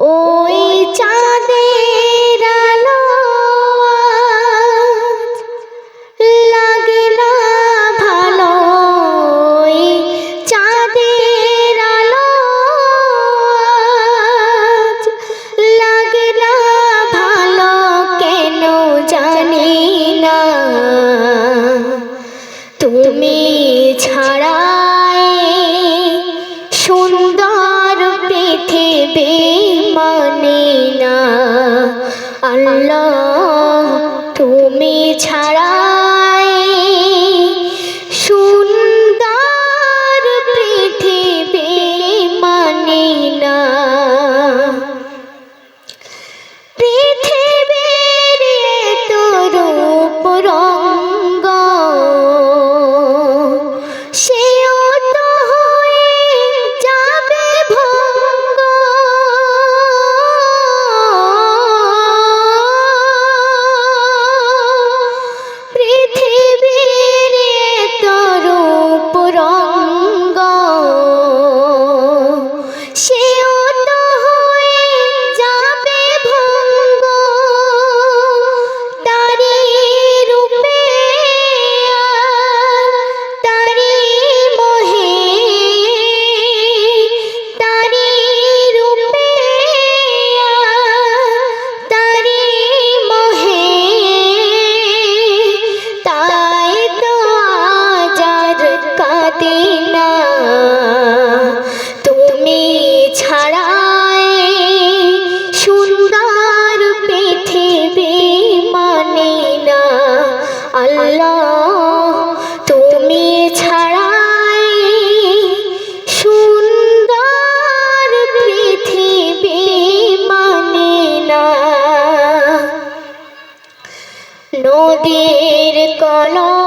ওই চাঁদের আলো লাগে না ভালো, ওই চাঁদের আলো লাগে না ভালো, কেন জানি না তুমি ছাড়া সুন্দর পৃথিবী মানে না। আল্লাহ তুমি ছাড়া সুন্দর পৃথিবী মানে না। পৃথিবীর এত রূপ রঙ্গ সেও তো হয়ে যাবে ভঙ্গ। পৃথিবীর এত রূপ রঙ্গ সেও তো হয়ে যাবে ভঙ্গ। তারি রূপে তারি মোহে, তারি রূপে তারি মোহে, তাই তো আজ আর কাঁদি না। তুমি ছাড়া সুন্দর পৃথিবী মানে না। আল্লাহ তুমি ছাড়া সুন্দর পৃথিবী মানে না। নদীর কলম